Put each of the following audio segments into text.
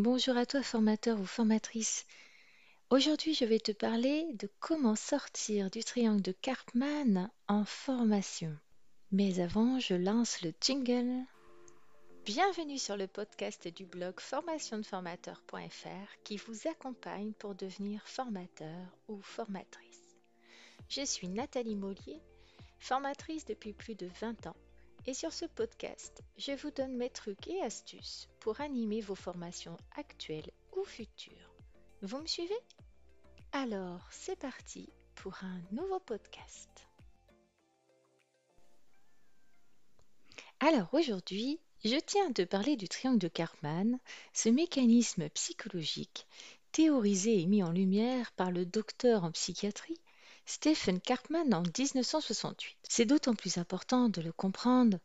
Bonjour à toi formateur ou formatrice. Aujourd'hui, je vais te parler de comment sortir du triangle de Karpman en formation. Mais avant, je lance le jingle. Bienvenue sur le podcast du blog formationdeformateur.fr qui vous accompagne pour devenir formateur ou formatrice. Je suis Nathalie Mollier, formatrice depuis plus de 20 ans. Et sur ce podcast, je vous donne mes trucs et astuces pour animer vos formations actuelles ou futures. Vous me suivez? Alors, c'est parti pour un nouveau podcast. Alors aujourd'hui, je tiens à te parler du triangle de Karpman, ce mécanisme psychologique théorisé et mis en lumière par le docteur en psychiatrie Stephen Karpman en 1968. C'est d'autant plus important de le comprendre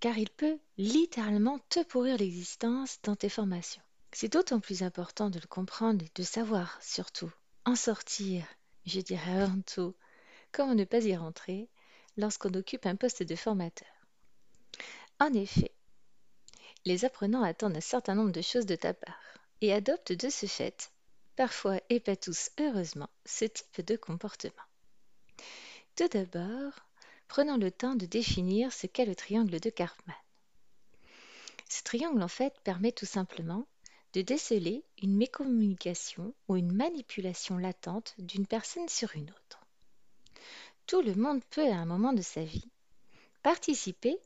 car il peut littéralement te pourrir l'existence dans tes formations. C'est d'autant plus important de le comprendre et de savoir, surtout, en sortir, je dirais avant tout, comment ne pas y rentrer lorsqu'on occupe un poste de formateur. En effet, les apprenants attendent un certain nombre de choses de ta part et adoptent de ce fait, parfois et pas tous heureusement, ce type de comportement. Tout d'abord, prenons le temps de définir ce qu'est le triangle de Karpman. Ce triangle, en fait, permet tout simplement de déceler une mécommunication ou une manipulation latente d'une personne sur une autre. Tout le monde peut, à un moment de sa vie, participer,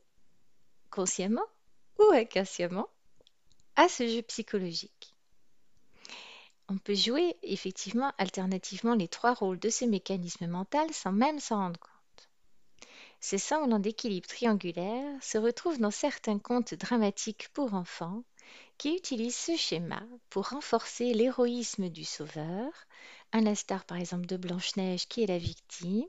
consciemment ou inconsciemment, à ce jeu psychologique. On peut jouer effectivement alternativement les trois rôles de ce mécanisme mental sans même s'en rendre compte. Ces semblants d'équilibre triangulaire se retrouvent dans certains contes dramatiques pour enfants qui utilisent ce schéma pour renforcer l'héroïsme du sauveur, à l'instar par exemple de Blanche-Neige qui est la victime,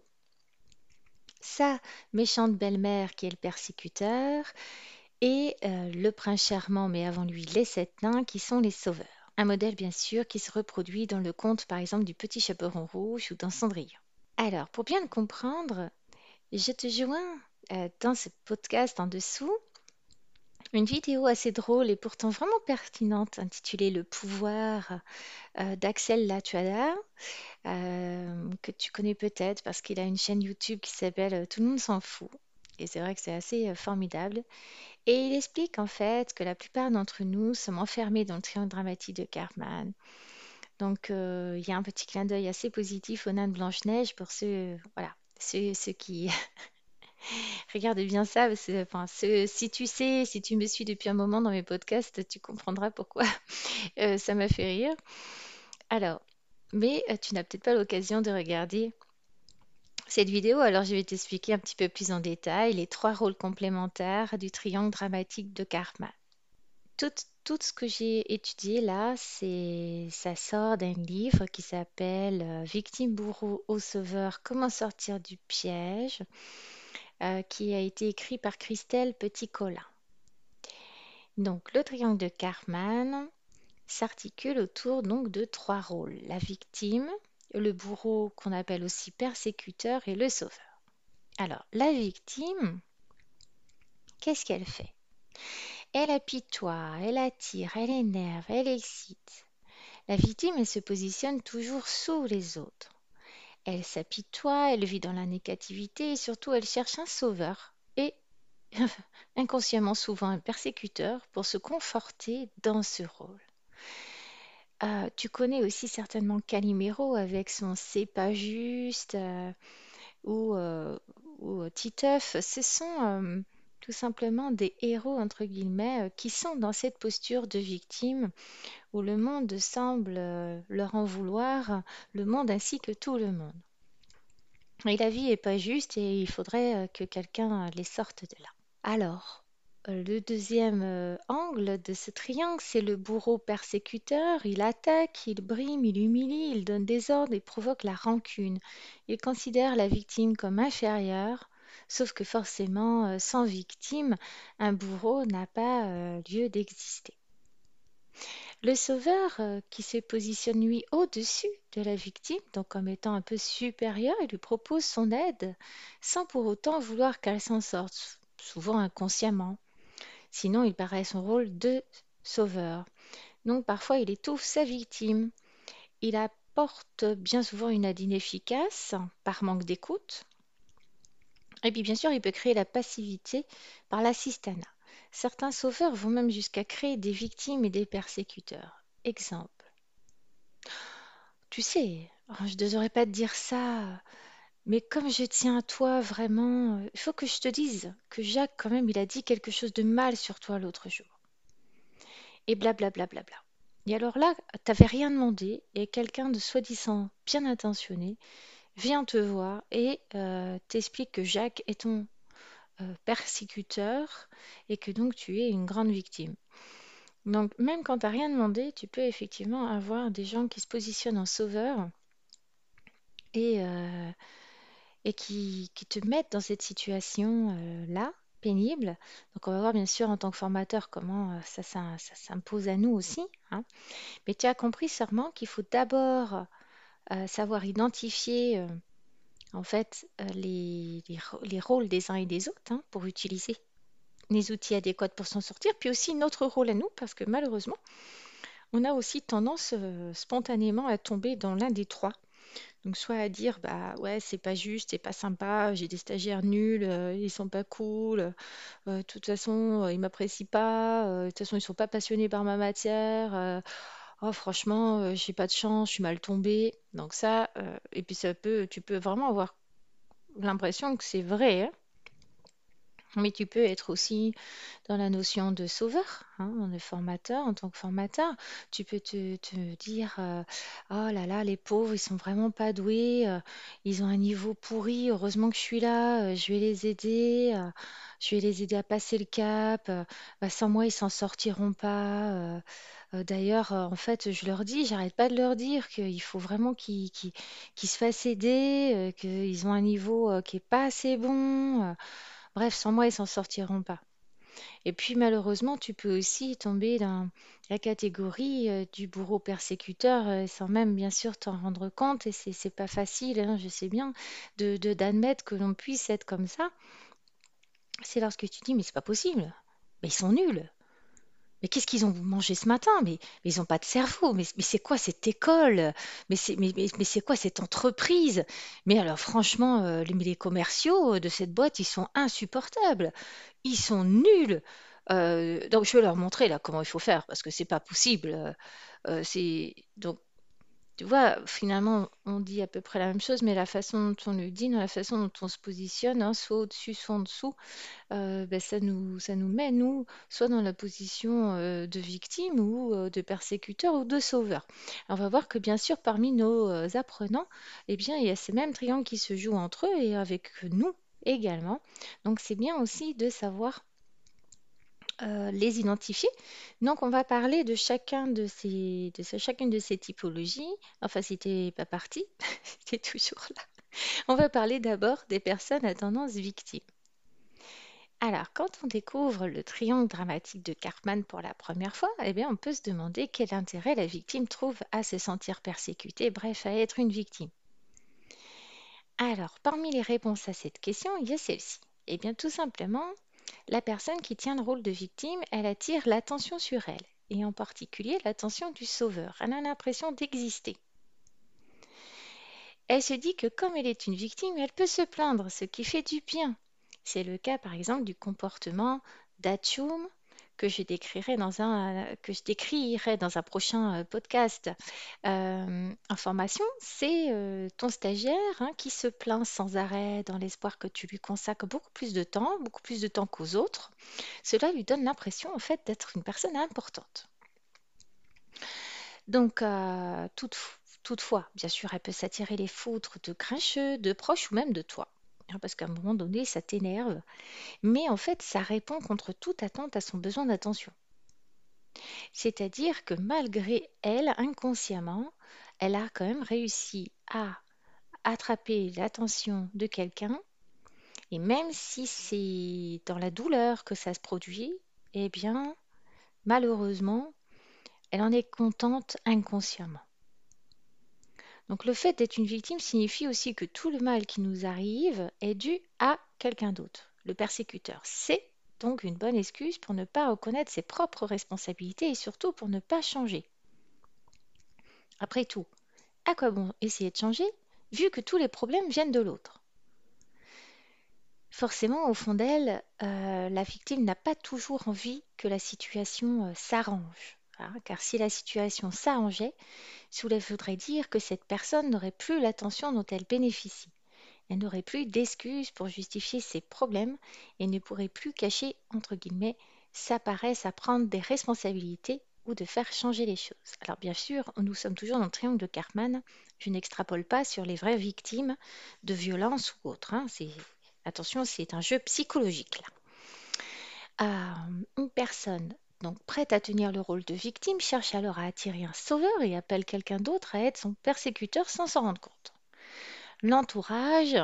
sa méchante belle-mère qui est le persécuteur, et le prince charmant, mais avant lui les sept nains qui sont les sauveurs. Un modèle bien sûr qui se reproduit dans le conte par exemple du Petit Chaperon Rouge ou dans Cendrillon. Alors, pour bien le comprendre, je te joins dans ce podcast en dessous une vidéo assez drôle et pourtant vraiment pertinente intitulée Le pouvoir d'Axel Latuada, que tu connais peut-être parce qu'il a une chaîne YouTube qui s'appelle Tout le monde s'en fout. Et c'est vrai que c'est assez formidable. Et il explique en fait que la plupart d'entre nous sommes enfermés dans le triangle dramatique de Karpman. Donc il y a un petit clin d'œil assez positif au nain de Blanche-Neige pour ceux, voilà, ceux qui regardent bien ça. Enfin, si tu sais, si tu me suis depuis un moment dans mes podcasts, tu comprendras pourquoi ça m'a fait rire. Alors, mais tu n'as peut-être pas l'occasion de regarder cette vidéo, alors je vais t'expliquer un petit peu plus en détail les trois rôles complémentaires du triangle dramatique de Karpman. Tout ce que j'ai étudié là, ça sort d'un livre qui s'appelle Victime, bourreau au sauveur, comment sortir du piège, qui a été écrit par Christelle Petit-Colin. Donc, le triangle de Karpman s'articule autour donc de trois rôles, la victime, le bourreau qu'on appelle aussi persécuteur et le sauveur. Alors, la victime, qu'est-ce qu'elle fait? Elle apitoie, elle attire, elle énerve, elle excite. La victime, elle se positionne toujours sous les autres. Elle s'apitoie, elle vit dans la négativité et surtout elle cherche un sauveur et inconsciemment souvent un persécuteur pour se conforter dans ce rôle. Tu connais aussi certainement Calimero avec son C'est pas juste ou, euh, ou Titeuf. Ce sont tout simplement des héros, entre guillemets, qui sont dans cette posture de victime où le monde semble leur en vouloir, le monde ainsi que tout le monde. Et la vie est pas juste et il faudrait que quelqu'un les sorte de là. Alors, le deuxième angle de ce triangle, c'est le bourreau persécuteur. Il attaque, il brime, il humilie, il donne des ordres et provoque la rancune. Il considère la victime comme inférieure, sauf que forcément, sans victime, un bourreau n'a pas lieu d'exister. Le sauveur qui se positionne lui au-dessus de la victime, donc comme étant un peu supérieur, il lui propose son aide sans pour autant vouloir qu'elle s'en sorte, souvent inconsciemment. Sinon, il paraît son rôle de sauveur. Donc parfois, il étouffe sa victime. Il apporte bien souvent une aide inefficace par manque d'écoute. Et puis bien sûr, il peut créer la passivité par l'assistanat. Certains sauveurs vont même jusqu'à créer des victimes et des persécuteurs. Exemple. Tu sais, je ne devrais pas te dire ça, mais comme je tiens à toi vraiment, il faut que je te dise que Jacques, quand même, il a dit quelque chose de mal sur toi l'autre jour. Et blablabla. Bla, bla, bla. Et alors là, t'avais rien demandé et quelqu'un de soi-disant bien intentionné vient te voir et t'explique que Jacques est ton persécuteur et que donc tu es une grande victime. Donc même quand t'as rien demandé, tu peux effectivement avoir des gens qui se positionnent en sauveur et, euh, et qui te mettent dans cette situation là, pénible. Donc on va voir bien sûr en tant que formateur comment ça s'impose à nous aussi, hein. Mais tu as compris sûrement qu'il faut d'abord savoir identifier en fait les rôles des uns et des autres, hein, pour utiliser les outils adéquats pour s'en sortir, puis aussi notre rôle à nous, parce que malheureusement, on a aussi tendance spontanément à tomber dans l'un des trois. Donc soit à dire bah ouais c'est pas juste, c'est pas sympa, j'ai des stagiaires nuls, ils sont pas cool, de toute façon ils m'apprécient pas, de toute façon ils sont pas passionnés par ma matière, oh franchement j'ai pas de chance, je suis mal tombée. Donc ça et puis tu peux vraiment avoir l'impression que c'est vrai, hein. Mais tu peux être aussi dans la notion de sauveur, hein, de formateur, en tant que formateur. Tu peux te dire oh là là, les pauvres, ils sont vraiment pas doués, ils ont un niveau pourri, heureusement que je suis là, je vais les aider, je vais les aider à passer le cap, bah, sans moi, ils s'en sortiront pas. D'ailleurs, en fait, je leur dis, j'arrête pas de leur dire qu'il faut vraiment qu'ils se fassent aider, qu'ils ont un niveau qui est pas assez bon. Bref, sans moi, ils s'en sortiront pas. Et puis malheureusement, tu peux aussi tomber dans la catégorie du bourreau persécuteur sans même bien sûr t'en rendre compte. Et c'est pas facile, hein, je sais bien, d'admettre que l'on puisse être comme ça. C'est lorsque tu dis, mais c'est pas possible. Mais ils sont nuls. Mais qu'est-ce qu'ils ont mangé ce matin? Mais ils n'ont pas de cerveau. Mais c'est quoi cette école? Mais c'est quoi cette entreprise? Mais alors franchement, les commerciaux de cette boîte, ils sont insupportables. Ils sont nuls. Donc je vais leur montrer là comment il faut faire parce que c'est pas possible. Donc tu vois, finalement, on dit à peu près la même chose, mais la façon dont on le dit, dans la façon dont on se positionne, hein, soit au-dessus, soit en dessous, ben, ça nous met, nous, soit dans la position de victime ou de persécuteur ou de sauveur. On va voir que bien sûr, parmi nos apprenants, eh bien, il y a ces mêmes triangles qui se jouent entre eux et avec nous également. Donc, c'est bien aussi de savoir les identifier. Donc, on va parler de chacune de ces typologies. Enfin, si t'es pas parti, t'es toujours là. On va parler d'abord des personnes à tendance victime. Alors, quand on découvre le triangle dramatique de Karpman pour la première fois, eh bien, on peut se demander quel intérêt la victime trouve à se sentir persécutée, bref, à être une victime. Alors, parmi les réponses à cette question, il y a celle-ci. Eh bien, tout simplement, la personne qui tient le rôle de victime, elle attire l'attention sur elle, et en particulier l'attention du sauveur. Elle a l'impression d'exister. Elle se dit que comme elle est une victime, elle peut se plaindre, ce qui fait du bien. C'est le cas par exemple du comportement d'Atchoum que je décrirai dans un prochain podcast. Information, c'est ton stagiaire, hein, qui se plaint sans arrêt dans l'espoir que tu lui consacres beaucoup plus de temps qu'aux autres. Cela lui donne l'impression en fait d'être une personne importante. Donc, toutefois, bien sûr, elle peut s'attirer les foudres de grincheux, de proches ou même de toi. Hein, parce qu'à un moment donné, ça t'énerve. Mais en fait, ça répond contre toute attente à son besoin d'attention. C'est-à-dire que malgré elle, inconsciemment, elle a quand même réussi à attraper l'attention de quelqu'un. Et même si c'est dans la douleur que ça se produit, eh bien, malheureusement, elle en est contente inconsciemment. Donc le fait d'être une victime signifie aussi que tout le mal qui nous arrive est dû à quelqu'un d'autre, le persécuteur. C'est donc une bonne excuse pour ne pas reconnaître ses propres responsabilités et surtout pour ne pas changer. Après tout, à quoi bon essayer de changer vu que tous les problèmes viennent de l'autre? Forcément, au fond d'elle, la victime n'a pas toujours envie que la situation s'arrange, hein, car si la situation s'arrangeait, cela voudrait dire que cette personne n'aurait plus l'attention dont elle bénéficie. Elle n'aurait plus d'excuses pour justifier ses problèmes et ne pourrait plus cacher, entre guillemets, sa paresse à prendre des responsabilités ou de faire changer les choses. Alors bien sûr, nous sommes toujours dans le triangle de Karpman. Je n'extrapole pas sur les vraies victimes de violences ou autres, hein. Attention, c'est un jeu psychologique là. Une personne donc prête à tenir le rôle de victime cherche alors à attirer un sauveur et appelle quelqu'un d'autre à être son persécuteur sans s'en rendre compte. L'entourage,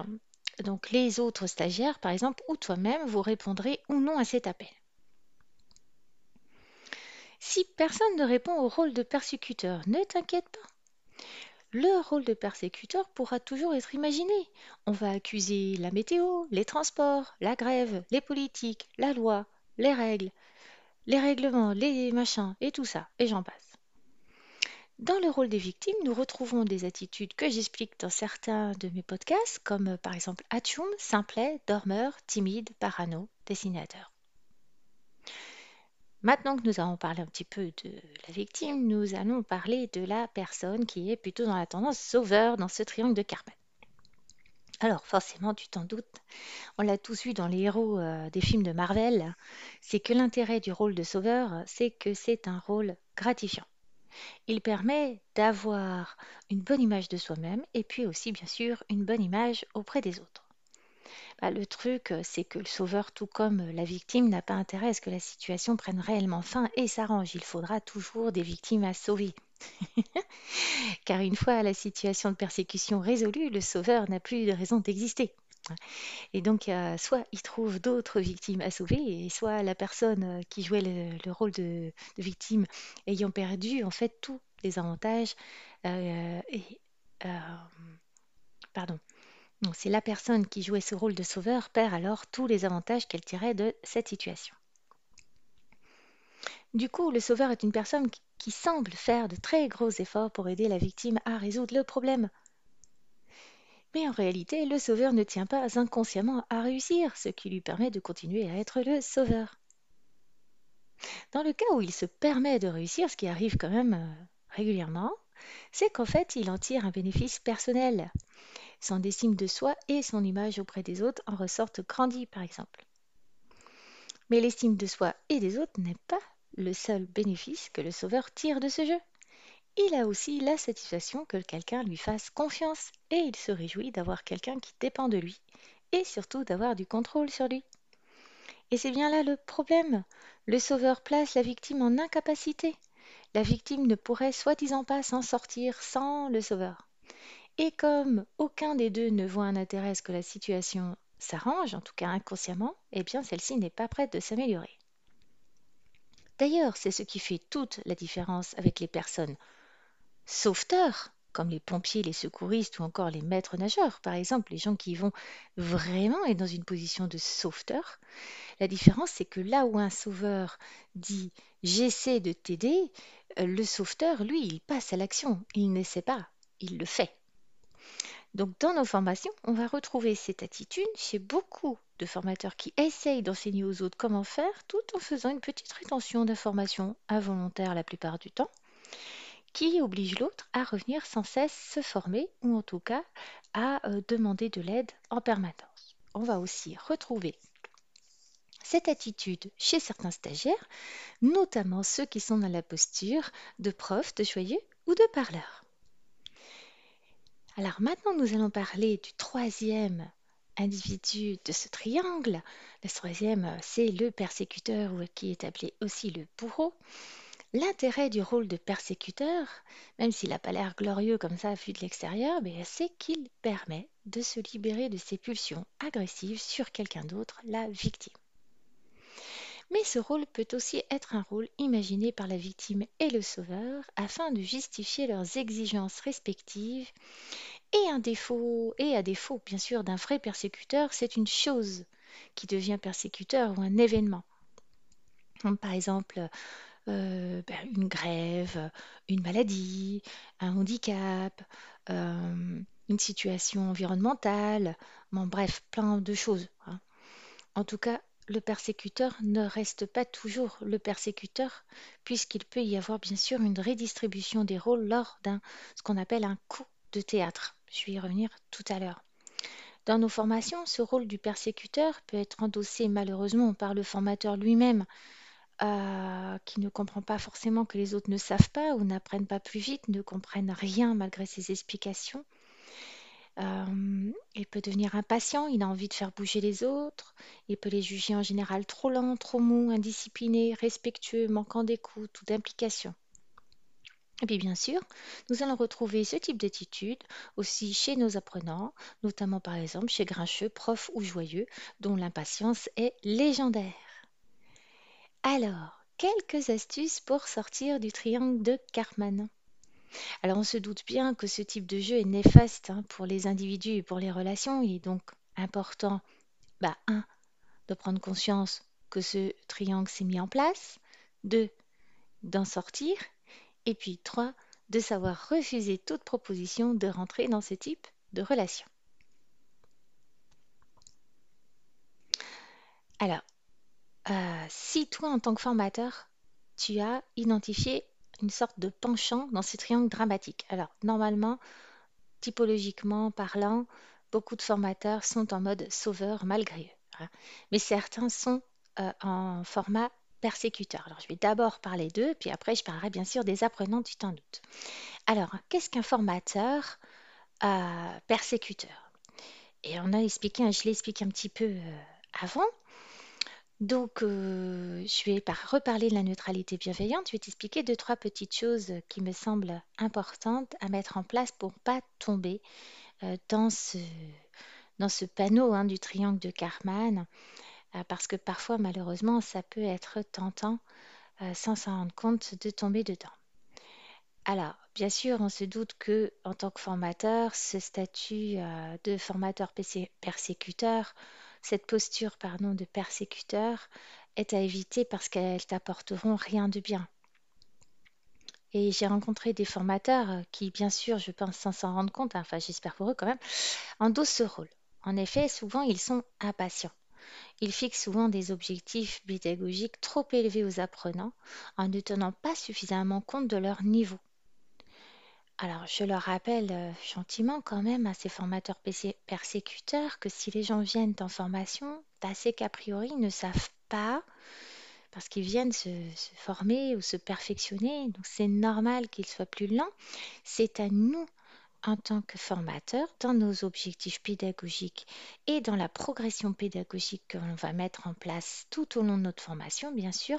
donc les autres stagiaires par exemple, ou toi-même, vous répondrez ou non à cet appel. Si personne ne répond au rôle de persécuteur, ne t'inquiète pas. Le rôle de persécuteur pourra toujours être imaginé. On va accuser la météo, les transports, la grève, les politiques, la loi, les règles, les règlements, les machins, et tout ça, et j'en passe. Dans le rôle des victimes, nous retrouvons des attitudes que j'explique dans certains de mes podcasts, comme par exemple atchoum, simplet, dormeur, timide, parano, dessinateur. Maintenant que nous avons parlé un petit peu de la victime, nous allons parler de la personne qui est plutôt dans la tendance sauveur dans ce triangle de Karpman. Alors forcément, tu t'en doutes, on l'a tous vu dans les héros des films de Marvel, c'est que l'intérêt du rôle de sauveur, c'est que c'est un rôle gratifiant. Il permet d'avoir une bonne image de soi-même et puis aussi, bien sûr, une bonne image auprès des autres. Le truc, c'est que le sauveur, tout comme la victime, n'a pas intérêt à ce que la situation prenne réellement fin et s'arrange. Il faudra toujours des victimes à sauver. Car une fois la situation de persécution résolue, le sauveur n'a plus de raison d'exister. Et donc, soit il trouve d'autres victimes à sauver, et soit la personne qui jouait le rôle de victime ayant perdu en fait tous les avantages. euh, et, euh, pardon. Donc, c'est la personne qui jouait ce rôle de sauveur perd alors tous les avantages qu'elle tirait de cette situation. Du coup, le sauveur est une personne qui semble faire de très gros efforts pour aider la victime à résoudre le problème. Mais en réalité, le sauveur ne tient pas inconsciemment à réussir, ce qui lui permet de continuer à être le sauveur. Dans le cas où il se permet de réussir, ce qui arrive quand même régulièrement, c'est qu'en fait, il en tire un bénéfice personnel. Son estime de soi et son image auprès des autres en ressortent grandis, par exemple. Mais l'estime de soi et des autres n'est pas le seul bénéfice que le sauveur tire de ce jeu. Il a aussi la satisfaction que quelqu'un lui fasse confiance et il se réjouit d'avoir quelqu'un qui dépend de lui et surtout d'avoir du contrôle sur lui. Et c'est bien là le problème. Le sauveur place la victime en incapacité. La victime ne pourrait soi-disant pas s'en sortir sans le sauveur. Et comme aucun des deux ne voit un intérêt à ce que la situation s'arrange, en tout cas inconsciemment, eh bien celle-ci n'est pas prête de s'améliorer. D'ailleurs, c'est ce qui fait toute la différence avec les personnes sauveteurs, comme les pompiers, les secouristes ou encore les maîtres nageurs, par exemple, les gens qui vont vraiment être dans une position de sauveteur. La différence, c'est que là où un sauveur dit j'essaie de t'aider, le sauveteur, lui, il passe à l'action. Il n'essaie pas, il le fait. Donc, dans nos formations, on va retrouver cette attitude chez beaucoup de formateurs qui essayent d'enseigner aux autres comment faire tout en faisant une petite rétention d'informations involontaire la plupart du temps, qui oblige l'autre à revenir sans cesse se former ou en tout cas à demander de l'aide en permanence. On va aussi retrouver cette attitude chez certains stagiaires, notamment ceux qui sont dans la posture de prof, de joyeux ou de parleur. Alors maintenant, nous allons parler du troisième individu de ce triangle. Le troisième, c'est le persécuteur ou qui est appelé aussi le bourreau. L'intérêt du rôle de persécuteur, même s'il n'a pas l'air glorieux comme ça vu de l'extérieur, c'est qu'il permet de se libérer de ses pulsions agressives sur quelqu'un d'autre, la victime. Mais ce rôle peut aussi être un rôle imaginé par la victime et le sauveur afin de justifier leurs exigences respectives et à défaut bien sûr d'un vrai persécuteur, c'est une chose qui devient persécuteur ou un événement. Comme par exemple une grève, une maladie, un handicap, une situation environnementale, bon, bref, plein de choses, hein. En tout cas, le persécuteur ne reste pas toujours le persécuteur, puisqu'il peut y avoir bien sûr une redistribution des rôles lors d'un ce qu'on appelle un coup de théâtre. Je vais y revenir tout à l'heure. Dans nos formations, ce rôle du persécuteur peut être endossé malheureusement par le formateur lui-même, qui ne comprend pas forcément que les autres ne savent pas ou n'apprennent pas plus vite, ne comprennent rien malgré ses explications. Il peut devenir impatient, il a envie de faire bouger les autres, il peut les juger en général trop lents, trop mous, indisciplinés, respectueux, manquant d'écoute ou d'implication. Et puis bien sûr, nous allons retrouver ce type d'attitude aussi chez nos apprenants, notamment par exemple chez Grincheux, prof ou joyeux, dont l'impatience est légendaire. Alors, quelques astuces pour sortir du triangle de Karpman. Alors, on se doute bien que ce type de jeu est néfaste, hein, pour les individus et pour les relations. Il est donc important, 1, de prendre conscience que ce triangle s'est mis en place, 2, d'en sortir, et puis 3, de savoir refuser toute proposition de rentrer dans ce type de relation. Alors, si toi, en tant que formateur, tu as identifié une sorte de penchant dans ce triangle dramatique. Alors, normalement, typologiquement parlant, beaucoup de formateurs sont en mode sauveur malgré eux, hein. Mais certains sont en format persécuteur. Alors, je vais d'abord parler d'eux, puis après, je parlerai bien sûr des apprenants, tu t'en doutes. Alors, qu'est-ce qu'un formateur persécuteur? Et on a expliqué, je l'ai expliqué un petit peu avant. Donc, je vais reparler de la neutralité bienveillante. Je vais t'expliquer deux, trois petites choses qui me semblent importantes à mettre en place pour ne pas tomber dans ce panneau, hein, du triangle de Karpman, parce que parfois, malheureusement, ça peut être tentant, sans s'en rendre compte, de tomber dedans. Alors, bien sûr, on se doute que en tant que formateur, ce statut de formateur persécuteur, cette posture, pardon, de persécuteur, est à éviter parce qu'elles t'apporteront rien de bien. Et j'ai rencontré des formateurs qui, bien sûr, je pense sans s'en rendre compte, hein, enfin j'espère pour eux quand même, endossent ce rôle. En effet, souvent ils sont impatients. Ils fixent souvent des objectifs pédagogiques trop élevés aux apprenants en ne tenant pas suffisamment compte de leur niveau. Alors, je leur rappelle gentiment quand même à ces formateurs persécuteurs que si les gens viennent en formation, c'est qu'a priori, ils ne savent pas parce qu'ils viennent se former ou se perfectionner. Donc, c'est normal qu'ils soient plus lents. C'est à nous, en tant que formateurs, dans nos objectifs pédagogiques et dans la progression pédagogique que l'on va mettre en place tout au long de notre formation, bien sûr,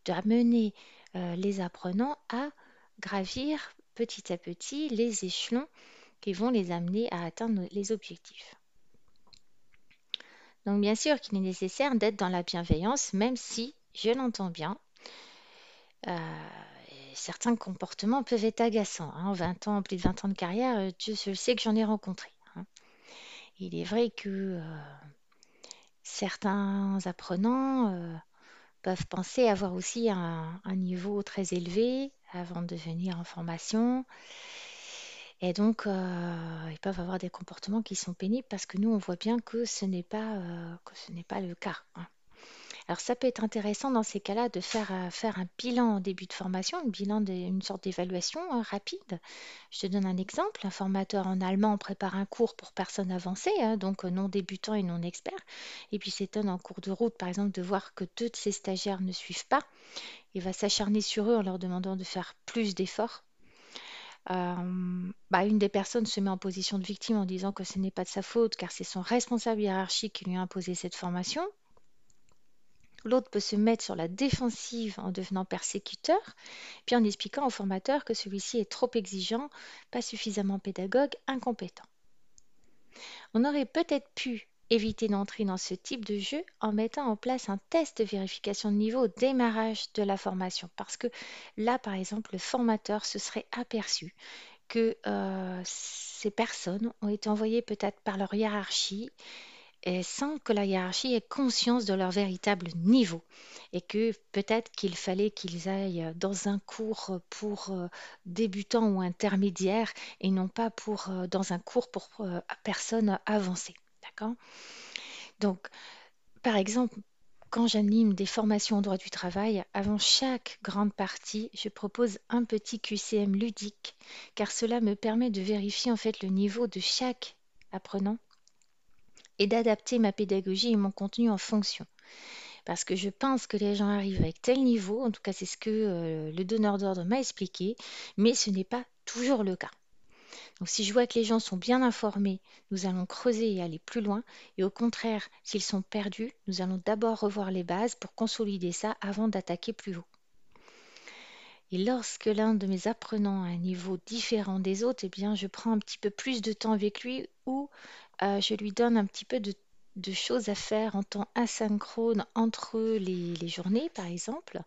d'amener les apprenants à gravir petit à petit les échelons qui vont les amener à atteindre les objectifs. Donc bien sûr qu'il est nécessaire d'être dans la bienveillance, même si, je l'entends bien, certains comportements peuvent être agaçants, hein. En 20 ans, plus de 20 ans de carrière, je sais que j'en ai rencontré, hein. Il est vrai que certains apprenants peuvent penser avoir aussi un niveau très élevé avant de venir en formation. Et donc, ils peuvent avoir des comportements qui sont pénibles parce que nous, on voit bien que ce n'est pas le cas, hein. Alors, ça peut être intéressant dans ces cas-là de faire un bilan en début de formation, une sorte d'évaluation, hein, rapide. Je te donne un exemple. Un formateur en allemand prépare un cours pour personnes avancées, hein, donc non débutants et non experts. Et puis s'étonne en cours de route, par exemple, de voir que deux de ses stagiaires ne suivent pas. Il va s'acharner sur eux en leur demandant de faire plus d'efforts. Une des personnes se met en position de victime en disant que ce n'est pas de sa faute car c'est son responsable hiérarchique qui lui a imposé cette formation. L'autre peut se mettre sur la défensive en devenant persécuteur, puis en expliquant au formateur que celui-ci est trop exigeant, pas suffisamment pédagogue, incompétent. On aurait peut-être pu éviter d'entrer dans ce type de jeu en mettant en place un test de vérification de niveau au démarrage de la formation. Parce que là, par exemple, le formateur se serait aperçu que ces personnes ont été envoyées peut-être par leur hiérarchie et sans que la hiérarchie ait conscience de leur véritable niveau. Et que peut-être qu'il fallait qu'ils aillent dans un cours pour débutants ou intermédiaires et non pas dans un cours pour personnes avancées. D'accord? Donc, par exemple, quand j'anime des formations en droit du travail, avant chaque grande partie, je propose un petit QCM ludique, car cela me permet de vérifier en fait le niveau de chaque apprenant et d'adapter ma pédagogie et mon contenu en fonction. Parce que je pense que les gens arrivent avec tel niveau, en tout cas c'est ce que le donneur d'ordre m'a expliqué, mais ce n'est pas toujours le cas. Donc si je vois que les gens sont bien informés, nous allons creuser et aller plus loin. Et au contraire, s'ils sont perdus, nous allons d'abord revoir les bases pour consolider ça avant d'attaquer plus haut. Et lorsque l'un de mes apprenants a un niveau différent des autres, eh bien, je prends un petit peu plus de temps avec lui ou je lui donne un petit peu de choses à faire en temps asynchrone entre les journées, par exemple,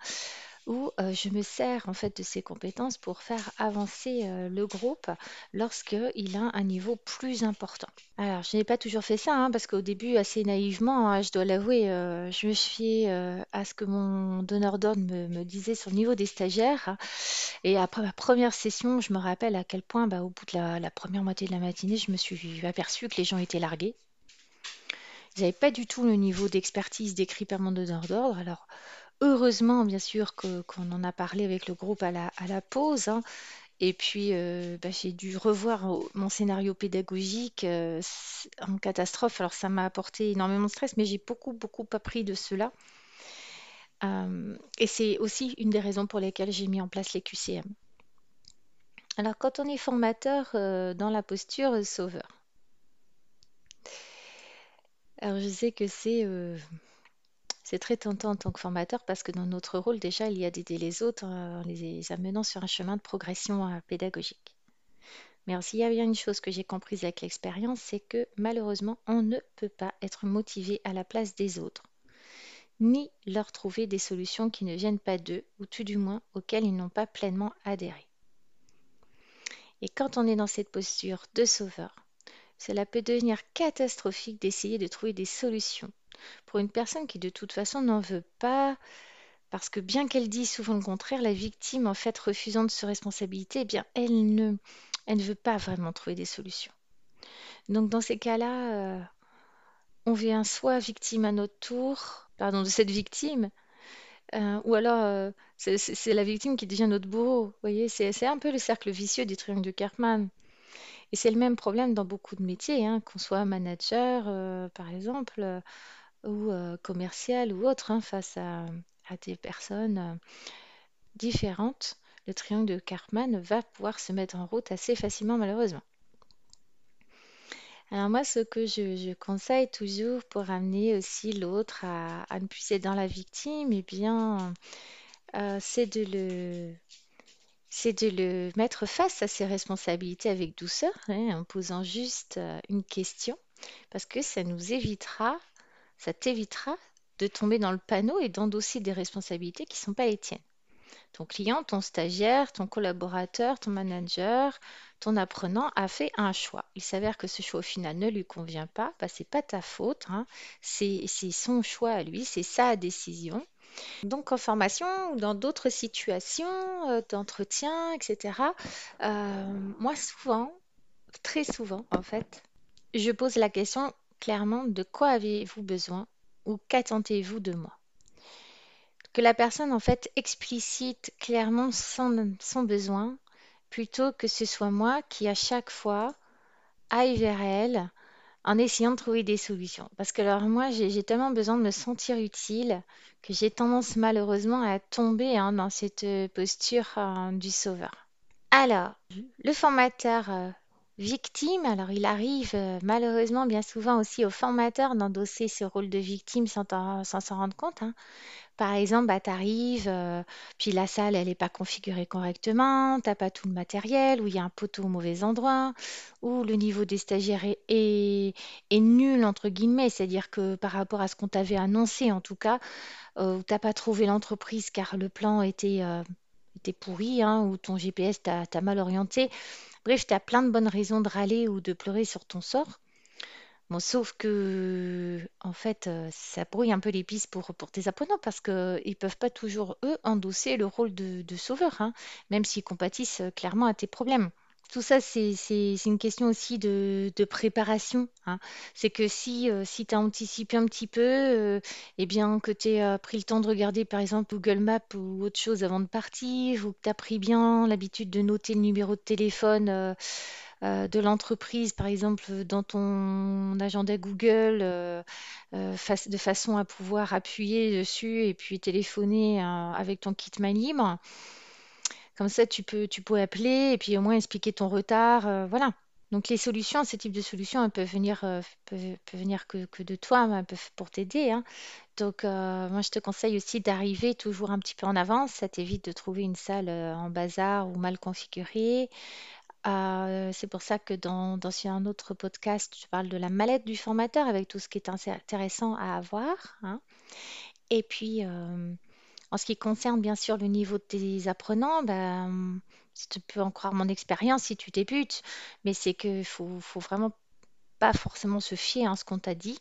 où je me sers en fait de ses compétences pour faire avancer le groupe lorsqu'il a un niveau plus important. Alors, je n'ai pas toujours fait ça, hein, parce qu'au début, assez naïvement, hein, je dois l'avouer, je me fiais à ce que mon donneur d'ordre me disait sur le niveau des stagiaires, hein. Et après ma première session, je me rappelle à quel point, bah, au bout de la première moitié de la matinée, je me suis aperçue que les gens étaient largués. Ils n'avaient pas du tout le niveau d'expertise décrit par mon donneur d'ordre. Alors, heureusement, bien sûr, qu'on en a parlé avec le groupe à la pause, hein. Et puis, bah, j'ai dû revoir mon scénario pédagogique en catastrophe. Alors, ça m'a apporté énormément de stress, mais j'ai beaucoup, beaucoup appris de cela. Et c'est aussi une des raisons pour lesquelles j'ai mis en place les QCM. Alors, quand on est formateur dans la posture sauveur, alors je sais que c'est très tentant en tant que formateur parce que dans notre rôle, déjà, il y a d'aider les autres en les amenant sur un chemin de progression pédagogique. Mais alors, s'il y a bien une chose que j'ai comprise avec l'expérience, c'est que malheureusement, on ne peut pas être motivé à la place des autres, ni leur trouver des solutions qui ne viennent pas d'eux, ou tout du moins auxquelles ils n'ont pas pleinement adhéré. Et quand on est dans cette posture de sauveur, cela peut devenir catastrophique d'essayer de trouver des solutions pour une personne qui de toute façon n'en veut pas, parce que bien qu'elle dise souvent le contraire, la victime, en fait, refusant de se responsabiliser, eh bien, elle ne veut pas vraiment trouver des solutions. Donc dans ces cas-là, on vient soit victime à notre tour, pardon, de cette victime, ou alors c'est la victime qui devient notre bourreau. Vous voyez, c'est un peu le cercle vicieux du triangle de Karpman. Et c'est le même problème dans beaucoup de métiers, hein, qu'on soit manager, par exemple, ou commercial ou autre, hein, face à des personnes différentes. Le triangle de Karpman va pouvoir se mettre en route assez facilement, malheureusement. Alors moi, ce que je conseille toujours pour amener aussi l'autre à ne plus être dans la victime, eh bien, c'est c'est de le mettre face à ses responsabilités avec douceur, hein, en posant juste une question, parce que ça t'évitera de tomber dans le panneau et d'endosser des responsabilités qui ne sont pas les tiennes. Ton client, ton stagiaire, ton collaborateur, ton manager, ton apprenant a fait un choix. Il s'avère que ce choix au final ne lui convient pas, bah, c'est pas ta faute, hein. C'est son choix à lui, c'est sa décision. Donc en formation ou dans d'autres situations d'entretien, etc., moi souvent, très souvent en fait, je pose la question clairement de quoi avez-vous besoin ou qu'attendez-vous de moi? Que la personne en fait explicite clairement son besoin plutôt que ce soit moi qui à chaque fois aille vers elle en essayant de trouver des solutions. Parce que alors moi j'ai tellement besoin de me sentir utile que j'ai tendance malheureusement à tomber, hein, dans cette posture du sauveur. Alors, le formateur Victime, alors il arrive malheureusement bien souvent aussi aux formateurs d'endosser ce rôle de victime sans s'en rendre compte, hein. Par exemple, bah, tu arrives, puis la salle, elle n'est pas configurée correctement, t'as pas tout le matériel, ou il y a un poteau au mauvais endroit, ou le niveau des stagiaires est nul, entre guillemets, c'est-à-dire que par rapport à ce qu'on t'avait annoncé, en tout cas, ou t'as pas trouvé l'entreprise car le plan était pourri, hein, ou ton GPS t'a mal orienté. Bref, tu as plein de bonnes raisons de râler ou de pleurer sur ton sort. Bon, sauf que, en fait, ça brouille un peu les pistes pour tes apprenants parce qu'ils peuvent pas toujours, eux, endosser le rôle de sauveur, hein, même s'ils compatissent clairement à tes problèmes. Tout ça, c'est une question aussi de préparation, hein. C'est que si tu as anticipé un petit peu, eh bien, que tu aies pris le temps de regarder, par exemple, Google Maps ou autre chose avant de partir, ou que tu as pris bien l'habitude de noter le numéro de téléphone de l'entreprise, par exemple, dans ton agenda Google, de façon à pouvoir appuyer dessus et puis téléphoner avec ton kit main libre. Comme ça, tu peux appeler et puis au moins expliquer ton retard. Voilà. Donc les solutions, ce type de solutions, elles peuvent venir que de toi, mais elles peuvent pour t'aider, hein. Donc moi, je te conseille aussi d'arriver toujours un petit peu en avance. Ça t'évite de trouver une salle en bazar ou mal configurée. C'est pour ça que dans un autre podcast, je parle de la mallette du formateur avec tout ce qui est intéressant à avoir, hein. Et puis, en ce qui concerne bien sûr le niveau de tes apprenants, ben, si tu peux en croire mon expérience si tu débutes, mais c'est qu'il faut vraiment pas forcément se fier à ce qu'on t'a dit.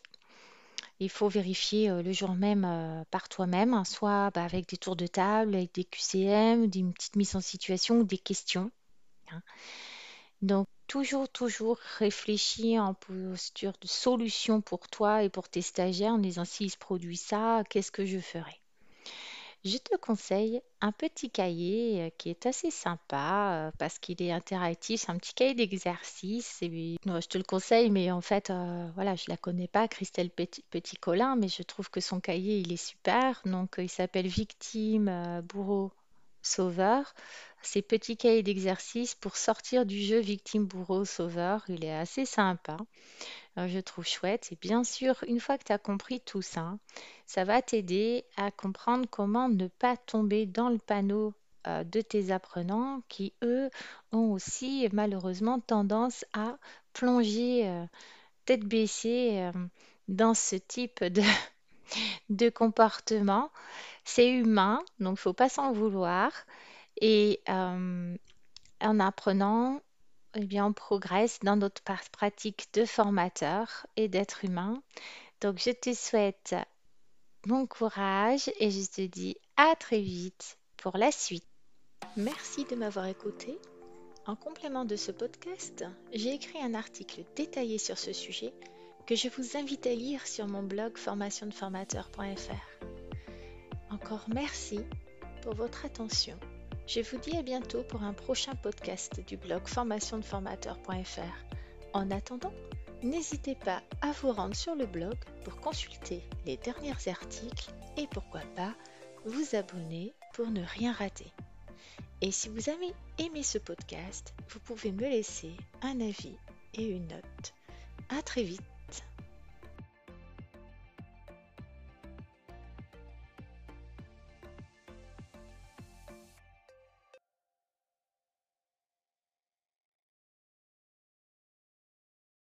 Il faut vérifier le jour même par toi-même, hein, soit bah, avec des tours de table, avec des QCM, des petites mises en situation ou des questions, hein. Donc, toujours réfléchir en posture de solution pour toi et pour tes stagiaires en disant s'il se produit ça, qu'est-ce que je ferai? Je te conseille un petit cahier qui est assez sympa parce qu'il est interactif. C'est un petit cahier d'exercice. Je te le conseille, mais en fait, voilà, je la connais pas, Christelle Petit-Colin, mais je trouve que son cahier, il est super. Donc, il s'appelle Victime, Bourreau, Sauveur. C'est petit cahier d'exercice pour sortir du jeu Victime, Bourreau, Sauveur. Il est assez sympa. Je trouve chouette. Et bien sûr, une fois que tu as compris tout ça, ça va t'aider à comprendre comment ne pas tomber dans le panneau de tes apprenants qui, eux, ont aussi malheureusement tendance à plonger tête baissée dans ce type de comportement. C'est humain, donc faut pas s'en vouloir. Et en apprenant, eh bien, on progresse dans notre pratique de formateur et d'être humain. Donc, je te souhaite bon courage et je te dis à très vite pour la suite. Merci de m'avoir écouté. En complément de ce podcast, j'ai écrit un article détaillé sur ce sujet que je vous invite à lire sur mon blog formationdeformateur.fr. Encore merci pour votre attention. Je vous dis à bientôt pour un prochain podcast du blog formationdeformateur.fr. En attendant, n'hésitez pas à vous rendre sur le blog pour consulter les derniers articles et pourquoi pas vous abonner pour ne rien rater. Et si vous avez aimé ce podcast, vous pouvez me laisser un avis et une note. À très vite.